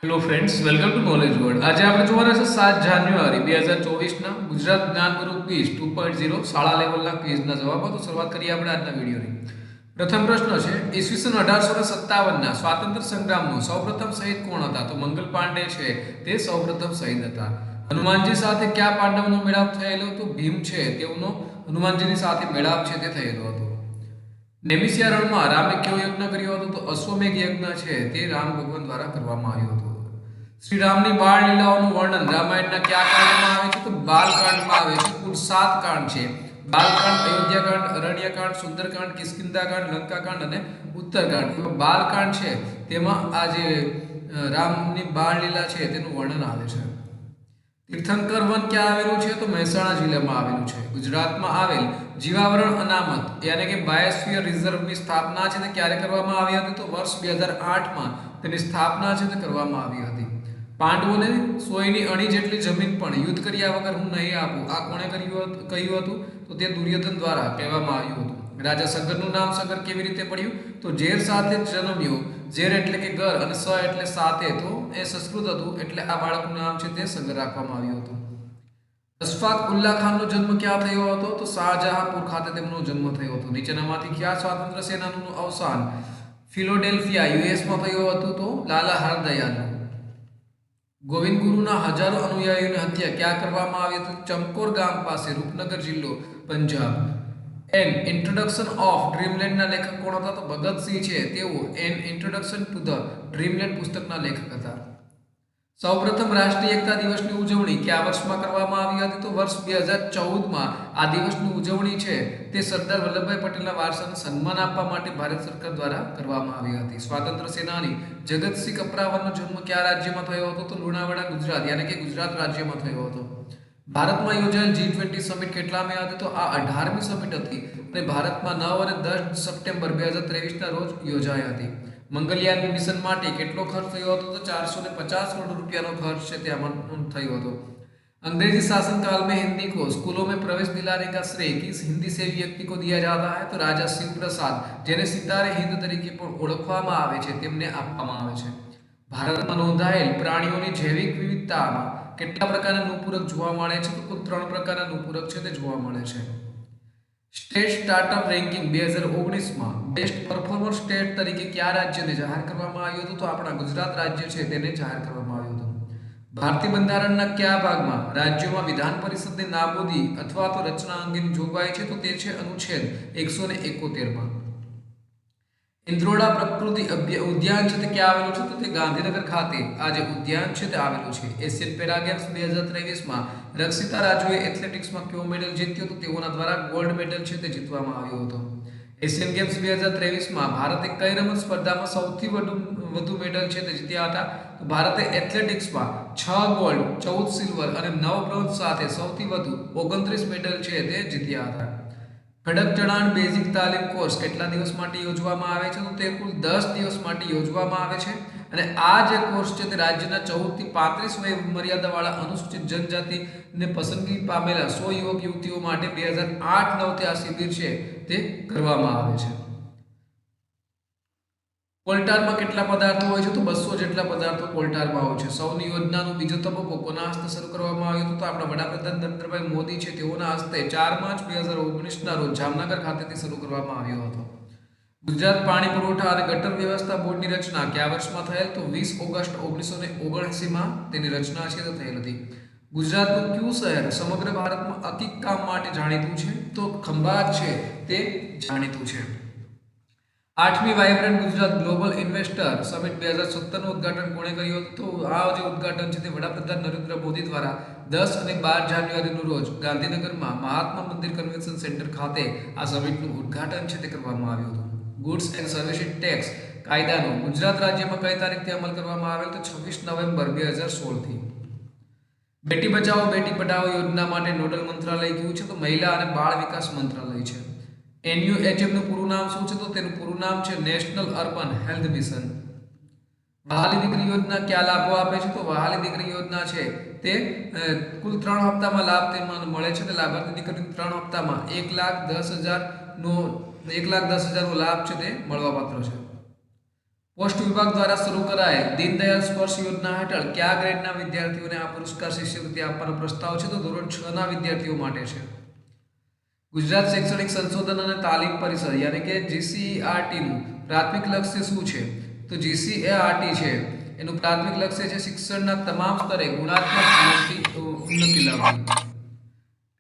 Hello friends, welcome to knowledge world. આજે આપણે જોવાના છે 7 જાન્યુઆરી 2024 ના ગુજરાત જ્ઞાન ગુરુ ક્વિઝ 2.0 શાળા લેવલના ક્વિઝના જવાબો. તો શરૂઆત કરીએ આપણે આજના વિડીયોની. પ્રથમ પ્રશ્ન છે, ઈસવીસન 1857 ના સ્વાતંત્ર્ય સંગ્રામનો સૌપ્રથમ શહીદ કોણ હતા? તો મંગલ પાંડે છે તે સૌપ્રથમ શહીદ હતા. હનુમાનજી સાથે કયા પાંડવનો મેળાપ થયેલો? તો ભીમ છે તેઓનો હનુમાનજીની સાથે મેળાપ છે તે થયેલો હતો. નેમિસિયા રણમાં રામે કયો યજ્ઞ કર્યો હતો? તો અશ્વમેઘ યજ્ઞ છે તે રામ ભગવાન દ્વારા કરવામાં આવ્યો હતો. શ્રી રામની બાળ લીલાઓનું વર્ણન રામાયણના કયા કાંડમાં આવે છે? તો બાલકાંડમાં આવે છે. કુલ 7 કાંડ છે. બાલકાંડ, અયોધ્યાકાંડ, અરણ્યકાંડ, સુંદરકાંડ, કિષ્કિંધાકાંડ, લંકાકાંડ અને ઉત્તરકાંડ. બાલકાંડ છે તેમાં આ જે રામની બાળ લીલા છે તેનું વર્ણન આવે છે. તીર્થંકર વન ક્યાં આવેલું છે? તો મહેસાણા જિલ્લામાં આવેલું છે. ગુજરાતમાં આવેલ જીવાવરણ અનામત યાની કે બાયોસ્ફિયર રિઝર્વની સ્થાપના છે તે ક્યારે કરવામાં આવી હતી? તો વર્ષ 2008 માં તેની સ્થાપના છે તે કરવામાં આવી હતી. પાંડવોને સોયની અણી જેટલી જમીન પણ યુદ્ધ કર્યા વગર હું નહીં આપું, આ કોણે કહ્યું હતું? તો તે દુર્યોધન દ્વારા કહેવામાં આવ્યું હતું. રાજા સગરનું નામ સગર કેવી રીતે પડ્યું? તો ઝેર સાથે જન્મ્યો. ઝેર એટલે કે ઘર અને સ એટલે સાથે, તો એ સંસ્કૃત હતું એટલે આ બાળકનું નામ છે તે સગર રાખવામાં આવ્યું હતું. અશફાક ઉલ્લા ખાનનો જન્મ ક્યાં થયો હતો? તો શાહજહાંપુર ખાતે તેમનો જન્મ થયો હતો. નીચેનામાંથી કયા સ્વાતંત્ર્ય સેનાનીનું અવસાન ફિલાડેલ્ફિયા યુએસમાં થયું હતું? તો લાલા હરદયાલનું. ગોવિંદ ગુરુના હજારો અનુયાયીઓની હત્યા ક્યાં કરવામાં આવી હતી? ચમકોર ગામ પાસે, રૂપનગર જિલ્લો, પંજાબ. એન ઇન્ટ્રોડક્શન ઓફ ડ્રીમલેન્ડના લેખક કોણ હતા? તો ભગતસિંહ છે તેઓ an introduction to the Dreamland પુસ્તકના લેખક હતા. સૌપ્રથમ રાષ્ટ્રીય એકતા દિવસની ઉજવણી કયા વર્ષમાં કરવામાં આવી હતી? તો વર્ષ 2014માં આ દિવસની ઉજવણી છે તે સરદાર વલ્લભભાઈ પટેલના વારસાને સન્માન આપવા માટે ભારત સરકાર દ્વારા કરવામાં આવી હતી. સ્વાતંત્ર્ય સેનાની જગતસિંહ કપરાવરનો જન્મ કયા રાજ્યમાં થયો હતો? તો લુણાવાડા, ગુજરાત યાની કે ગુજરાત રાજ્યમાં થયો હતો. ભારતમાં યોજાયેલ G20 સમિટ કેટલામી હતી? તો આ 18મી સમિટ હતી અને ભારતમાં 9 અને 10 સપ્ટેમ્બર 2023ના રોજ યોજાઈ હતી. મંગલયાન મિશન માટે કેટલો ખર્ચ થયો હતો? તો 450 કરોડ રૂપિયાનો ખર્ચ છે ત્યાં થયો હતો. अंग्रेजी शासनकाल में हिंदी को स्कूलों में प्रवेश दिलाने का श्रेय किस हिंदी से व्यक्ति को दिया जाता है? तो राजा शिव प्रसाद, જેને સિતારે હિન્દ તરીકે પણ ઓળખવામાં આવે છે, તેમને આપવામાં આવે છે. ભારતમાં નોંધાયેલ પ્રાણીઓની જૈવિક વિવિધતામાં કેટલા પ્રકારના નુપુરક જોવા મળે છે? તો કુલ 3 પ્રકારના નુપુરક છે તે જોવા મળે છે. સ્ટેટ સ્ટાર્ટઅપ રેન્કિંગ 2019માં બેસ્ટ પરફોર્મર સ્ટેટ તરીકે કયા રાજ્યને જાહેર કરવામાં આવ્યું હતું? તો આપણા ગુજરાત રાજ્ય છે તેને જાહેર કરવામાં આવ્યું હતું. ભારતીય બંધારણના કયા ભાગમાં રાજ્યોમાં વિધાન પરિષદની નાબૂદી અથવા તો રચના અંગેની જોગવાઈ છે? તો તે છે અનુચ્છેદ 171માં. ઇન્દ્રોડા પ્રકૃતિ ઉદ્યાન છે તે ક્યાં આવેલું છે? તો તે ગાંધીનગર ખાતે આ જે ઉદ્યાન છે તે આવેલું છે. એશિયન પેરા ગેમ્સ 2023માં રક્ષિતા રાજુએ એથ્લેટિક્સમાં કયો મેડલ જીત્યો? તો તેઓના દ્વારા ગોલ્ડ મેડલ છે તે જીતવામાં આવ્યો હતો. એશિયન ગેમ્સ 2023માં ભારતે કઈ રમત સ્પર્ધામાં સૌથી વધુ મેડલ છે તે જીત્યા હતા? તો ભારતે એથ્લેટિક્સમાં 6 ગોલ્ડ, 14 સિલ્વર અને 9 બ્રોન્ઝ સાથે સૌથી વધુ 29 મેડલ છે તે જીત્યા હતા. ખડક ચણાણ બેઝિક તાલીમ કોર્સ કેટલા દિવસ માટે યોજવામાં આવે છે? તો તે કુલ 10 દિવસ માટે યોજવામાં આવે છે અને આ જે કોર્સ છે તે રાજ્યના 14 થી 35 વય મર્યાદાવાળા અનુસૂચિત જનજાતિને પસંદગી પામેલા 100 યુવક યુવતીઓ માટે 2008-9 આ શિબિર છે તે કરવામાં આવે છે. કોલટારમાં કેટલા પદાર્થો હોય છે? તો 200 જેટલા પદાર્થો કોલટારમાં હોય છે. સૌની યોજનાનો બીજો તબક્કો કોના હસ્તે શરૂ કરવામાં આવ્યો હતો? તો આપણા વડાપ્રધાન નરેન્દ્રભાઈ મોદી છે તેઓના હસ્તે 4 માર્ચ 2019ના રોજ જામનગર ખાતેથી શરૂ કરવામાં આવ્યો હતો. ગુજરાત પાણી પુરવઠા અને ગટર વ્યવસ્થા બોર્ડની રચના કયા વર્ષમાં થયેલ? તો 20 ઓગસ્ટ 1979માં તેની રચના છે તે થયેલ હતી. ગુજરાતનું કયું શહેર સમગ્ર ભારતમાં અકીક કામ માટે જાણીતું છે? તો ખંભાત છે તે જાણીતું છે. 8મી Vibrant Gujarat Global Investor Summit 2017નું ઉદ્ઘાટન કોણે કર્યું હતું? તો આ જે ઉદ્ઘાટન છે તે વડાપ્રધાન નરેન્દ્ર મોદી દ્વારા 10 અને 12 જાન્યુઆરીનું રોજ ગાંધીનગરમાં મહાત્મા મંદિર કન્વેન્શન સેન્ટર ખાતે આ સમિટનું ઉદ્ઘાટન છે તે કરવામાં આવ્યું હતું. ગુડ્સ એન્ડ સર્વિસીસ ટેક્સ કાયદાનો ગુજરાત રાજ્યમાં કઈ તારીખથી અમલ કરવામાં આવેલ? તો 26 નવેમ્બર 2016થી. બેટી બચાવો બેટી પઢાઓ યોજના માટે નોડલ મંત્રાલય કયું છે? તો મહિલા અને બાળ વિકાસ મંત્રાલય છે. NUHM નું પૂરું નામ શું છે? તો તેનું પૂરું નામ છે નેશનલ અર્બન હેલ્થ મિશન. વહાલી દીકરી યોજના ક્યાં લાભો આપે છે? તો વહાલી દીકરી યોજના છે તે કુલ 3 હપ્તામાં લાભ તેમાં મળે છે. તે લાભાર્થી દીકરીને 3 હપ્તામાં 1,10,000 નો 1,10,000 નો લાભ છે તે મળવાપાત્ર છે. પોસ્ટ વિભાગ દ્વારા શરૂ કરાયેલ દીનદયાળ સ્પર્શ યોજના હેઠળ કયા ગ્રેડના વિદ્યાર્થીઓને આ પુરસ્કાર શિષ્યવૃત્તિ આપવાનો પ્રસ્તાવ છે? તો ધોરણ 6 ના વિદ્યાર્થીઓ માટે છે. ગુજરાત શૈક્ષણિક સંશોધન અને તાલીમ પરિષદ યાની કે GCERT નું પ્રાથમિક લક્ષ્ય શું છે? તો GCERT છે એનું પ્રાથમિક લક્ષ્ય છે શિક્ષણના તમામ સ્તરે ગુણાત્મક ઉન્નતિ લાવવી.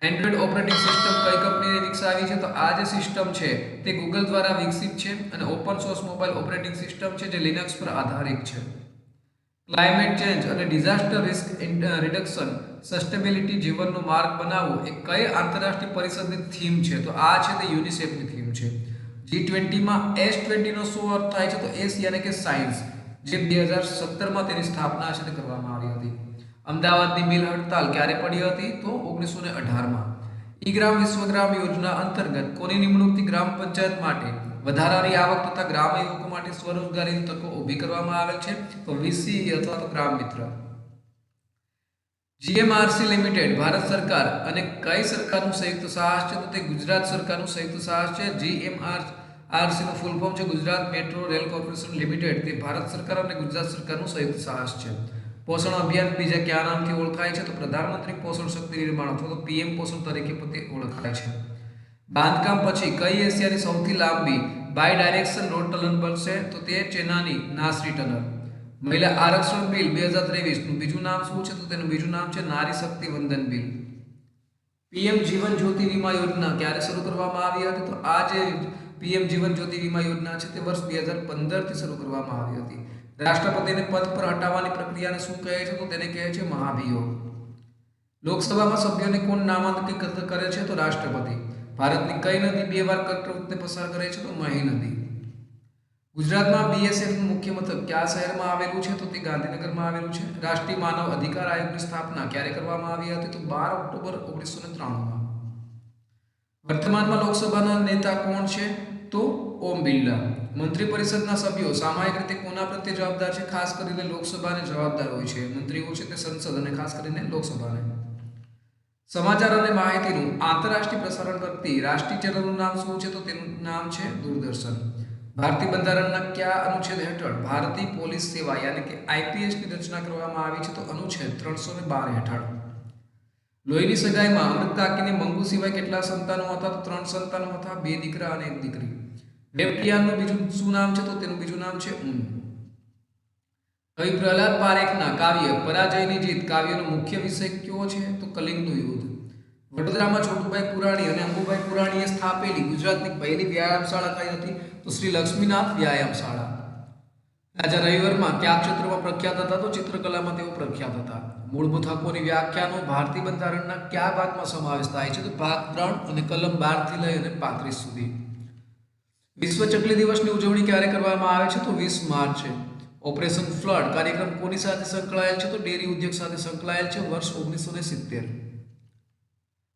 એન્ડ્રોઇડ ઓપરેટિંગ સિસ્ટમ કઈ કંપનીએ વિકસાવી છે? તો આ જે સિસ્ટમ છે તે ગૂગલ દ્વારા વિકસિત છે અને open source mobile operating system છે જે લિનક્સ પર આધારિત છે. ક્લાઇમેટ ચેન્જ અને ડિઝાસ્ટર રિસ્ક રિડક્શન સસ્ટેનેબિલિટી જીવનનો માર્ગ બનાવવો એ કઈ આંતરરાષ્ટ્રીય પરિષદની થીમ છે? તો આ છે તે યુનિસેફની થીમ છે. G20 માં S20 નો શું અર્થ થાય છે? તો S યાની કે સાયન્સ, જે 2017 માં તેની સ્થાપના છે તે કરવામાં આવી હતી. અમદાવાદની મિલ હડતાલ ક્યારે પડી હતી? તો 1918 માં. ઈ ગ્રામ વિશ્વગ્રામ યોજના અંતર્ગત કોની નિમણૂકથી ગ્રામ પંચાયત માટે વધારાની આવક તથા ગ્રામ યુવકો માટે સ્વરોજગારીની તકો ઊભી કરવામાં આવેલ છે? તો VCE અથવા તો ગ્રામ મિત્ર. GMRC લિમિટેડ ભારત સરકાર અને કઈ સરકારનું સંયુક્ત સાહસ છે? તો તે ગુજરાત સરકારનું સંયુક્ત સાહસ છે. GMRC નું ફૂલ ફોર્મ છે Gujarat metro rail corporation limited. તે ભારત સરકાર અને ગુજરાત સરકારનું સંયુક્ત સાહસ છે. પોષણ અભિયાન બીજા કયા નામથી ઓળખાય છે? તો પ્રધાનમંત્રી પોષણ શક્તિ નિર્માણ અથવા તો PM પોષણ તરીકે પણ ઓળખાય છે. બાંધકામ પછી કઈ એશિયાની સૌથી લાંબી બાય ડાયરેક્શન રોડ ટનલ બનશે? તો તે ચેન્નાઈની નાસરી ટનલ. મહિલા આરક્ષણ બિલ 2023 નું બીજું નામ શું છે? તો તેનું બીજું નામ છે નારી શક્તિ વંદન બિલ. PM જીવન જ્યોતિ વીમા યોજના ક્યારે શરૂ કરવામાં આવી હતી? તો આ જે PM જીવન જ્યોતિ વીમા યોજના છે તે વર્ષ 2015 થી શરૂ કરવામાં આવી હતી. રાષ્ટ્રપતિને પદ પર હટાવવાની પ્રક્રિયાને શું કહે છે? તો તેને કહે છે મહાભિયોગ. લોકસભામાં સભ્યોને કોણ નામાંકિત કરે છે? તો રાષ્ટ્રપતિ. ભારતની કઈ નદી 2 વાર કર્કવૃતને પસાર કરે છે? તો મહી નદી. ગુજરાતમાં BSF નું મુખ્ય મથક કયા શહેરમાં આવેલું છે? તો તે ગાંધીનગરમાં આવેલું છે. રાષ્ટ્રીય માનવ અધિકાર આયોગની સ્થાપના ક્યારે કરવામાં આવી હતી? તો 12 ઓક્ટોબર 1993 માં. વર્તમાનમાં લોકસભાના નેતા કોણ છે? તો ઓમ બિરલા. મંત્રી પરિષદના સભ્યો સામાયિક રીતે કોના પ્રત્યે જવાબદાર છે? ખાસ કરીને લોકસભાને જવાબદાર હોય છે. મંત્રીઓ છે તે સંસદ અને ખાસ કરીને લોકસભાને. સમાચાર અને માહિતીનું આંતરરાષ્ટ્રીય પ્રસારણ કરતી રાષ્ટ્રીય ચેનલનું નામ શું છે? તો તેનું નામ છે દૂરદર્શન. ભારતીય બંધારણના કયા અનુચ્છેદ હેઠળ ભારતીય પોલીસ સેવા યાની કે IPS ની રચના કરવામાં આવી છે? તો અનુચ્છેદ 312 હેઠળ. લોહીની સગાઈમાં અમૃત કાકીને મંગુ સિવાય કેટલા સંતાનો હતા? તો 3 સંતાનો હતા, 2 દીકરા અને 1 દીકરી. વેબટિયાનનું બીજું શું નામ છે? તો તેનું બીજું નામ છે ઊન. કવિ પ્રહલાદ પારેખના કાવ્ય પરાજયની જીત કાવ્યનો મુખ્ય વિષય કયો છે? તો કલિંગનું યુદ્ધ. વડોદરામાં છોટુભાઈ પુરાણી અને અંબુભાઈ પુરાણીએ સ્થાપેલી ગુજરાતની પહેલી વ્યાયામશાળા કઈ હતી? તો શ્રી લક્ષ્મીનાથ વ્યાયામશાળા. રાજા રવિવર્મા કયા ક્ષેત્રમાં પ્રખ્યાત હતા? તો ચિત્રકલામાં તેઓ પ્રખ્યાત હતા. મૂળભૂત હકોની વ્યાખ્યાનો ભારતીય બંધારણના કયા ભાગમાં સમાવેશ થાય છે? તો ભાગ 3 અને કલમ 12 થી લઈ અને 35 સુધી. વિશ્વ ચકલી દિવસની ઉજવણી ક્યારે કરવામાં આવે છે? તો 20 માર્ચ છે. ઓપરેશન ફ્લડ કાર્યક્રમ કોની સાથે સંકળાયેલ છે? તો ડેરી ઉદ્યોગ સાથે સંકળાયેલ છે. વર્ષ 1970.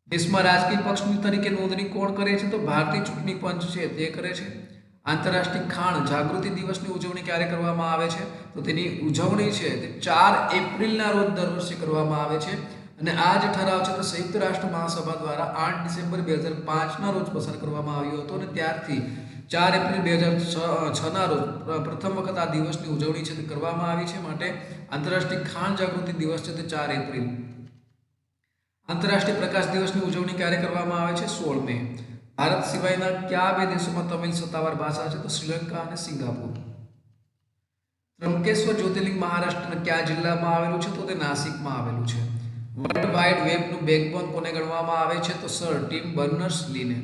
દેશમાં રાજકીય પક્ષની તરીકે નોંધણી કોણ કરે છે? તો ભારતીય ચૂંટણી પંચ છે તે કરે છે. આંતરરાષ્ટ્રીય ખાણ જાગૃતિ દિવસની ઉજવણી ક્યારે કરવામાં આવે છે? તો તેની ઉજવણી છે તે 4 એપ્રિલના રોજ દર વર્ષે કરવામાં આવે છે. અને આ જે ઠરાવ છે તે સંયુક્ત રાષ્ટ્ર મહાસભા દ્વારા 8 ડિસેમ્બર 2005 ના રોજ પસાર કરવામાં આવ્યો હતો અને ત્યારથી 4 એપ્રિલ 2006 ના રોજ પ્રથમ વખત આ દિવસની ઉજવણી છે તે કરવામાં આવી છે. માટે આંતરરાષ્ટ્રીય ખાણ જાગૃતિ દિવસ છે તે 4 એપ્રિલ. આંતરરાષ્ટ્રીય પ્રકાશ દિવસની ઉજવણી ક્યારે કરવામાં આવે છે? 16 મે. ભારત સિવાયના કયા 2 દેશોમાં તમિલ સત્તાવાર ભાષા છે? તો શ્રીલંકા અને સિંગાપુર. ત્રંબકેશ્વર જ્યોતિર્લિંગ મહારાષ્ટ્રના કયા જિલ્લામાં આવેલું છે? તો તે નાસિકમાં આવેલું છે. વર્લ્ડ વાઇડ વેબનું બેકબોન કોને ગણવામાં આવે છે? તો સર ટિમ બર્નર્સ-લીને.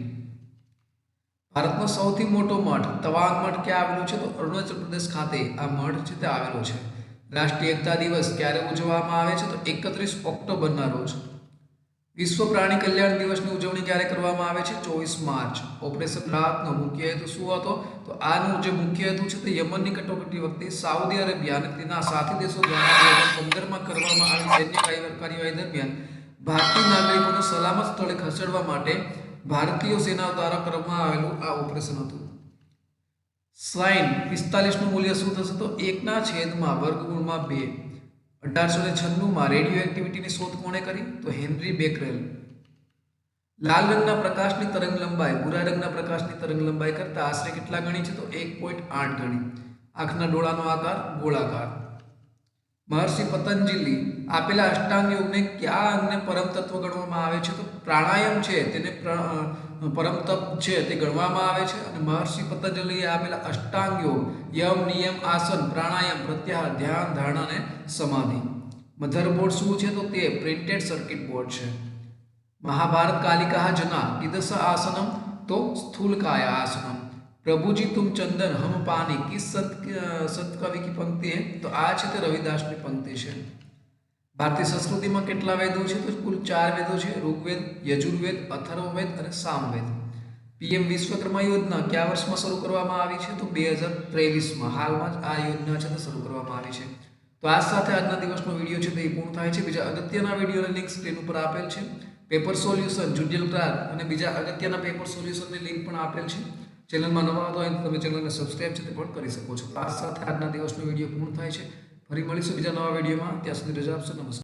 ભારતનો સૌથી મોટો મઠ તવાંગ મઠ ક્યાં આવેલો છે? તો અરુણાચલ પ્રદેશ ખાતે આ મઠ છે તે આવેલો છે. રાષ્ટ્રીય એકતા દિવસ ક્યારે ઉજવવામાં આવે છે? તો 31 ઓક્ટોબરના રોજ. વિશ્વ પ્રાણી કલ્યાણ દિવસની ઉજવણી ક્યારે કરવામાં આવે છે? 24 માર્ચ. ઓપરેશન રાહતનો મુખ્ય હેતુ શું હતો? તો આનું જે મુખ્ય હેતુ છે તે યમનની કટોકટી વખતે સાઉદી અરેબિયા અને તેના સાથી દેશો દ્વારા 2015 માં કરવામાં આવેલી સૈન્ય કાર્યવાહી દરમિયાન ભારતીય નાગરિકોને સલામત સ્થળે ખસેડવા માટે ભારતીય સેના દ્વારા કરવામાં આવેલું આ ઓપરેશન હતું. સાઈન 45 નું મૂલ્ય શું થશે? તો 1/2 વર્ગમૂળમાં 2. 1896 રેડિયો એક્ટિવિટીની શોધ કોણે કરી? તો હેનરી બેકરેલ. લાલ રંગના પ્રકાશની તરંગ લંબાઈ ભૂરા રંગના પ્રકાશની તરંગ લંબાઈ કરતા આશરે કેટલા ગણી છે? તો 1.8 ગણી. આંખના ડોળાનો આકાર ગોળાકાર. મહર્ષિ પતંજલિ આપેલા અષ્ટાંગ યોગને કયા અંગને પરમ તત્વ ગણવામાં આવે છે? તો પ્રાણાયામ છે તેને પરમ તપ છે તે ગણવામાં આવે છે. અને મહર્ષિ પતંજલિએ આપેલા અષ્ટાંગ યોગ યમ, નિયમ, આસન, પ્રાણાયામ, પ્રત્યાહાર, ધ્યાન, ધારણા અને સમાધિ. મધરબોર્ડ શું છે? તો તે પ્રિન્ટેડ સર્કિટ બોર્ડ છે. महाभारत कालिका जना कीदृश आसनम? तो स्थूलकाय आसनम. प्रभुजी तुम चंदन हम पानी किस संत कवि की पंक्ति है? तो आ છે તે રવિદાસની પંક્તિ છે. ભારતીય સંસ્કૃતિમાં કેટલા વેદો છે? તો કુલ 4 વેદો છે: ઋગ્વેદ, યજુર્વેદ, અથર્વવેદ અને સામવેદ. પીએમ વિશ્વકર્મા યોજના કયા વર્ષમાં શરૂ કરવામાં આવી છે? તો 2023 હાલમાં જ આ યોજના છે તે શરૂ કરવામાં આવી છે. તો આ સાથે આજના દિવસનો વિડીયો છે તે પૂર્ણ થાય છે. બીજા અગત્યના વિડીયોની લિંક સ્ક્રીન ઉપર આપેલ છે. પેપર સોલ્યુશન, જુડિયલ ક્લાર્ક અને બીજા અગત્યના પેપર સોલ્યુશનની લિંક પણ આપેલ છે. ચેનલમાં નવા હોય તો તમે ચેનલને સબસ્ક્રાઇબ છે તે પણ કરી શકો છો. આ સાથે આજના દિવસનો વિડીયો પૂર્ણ થાય છે. ફરી મળીશું બીજા નવા વિડીયોમાં. ત્યાં સુધી રજા આપશો. નમસ્કાર.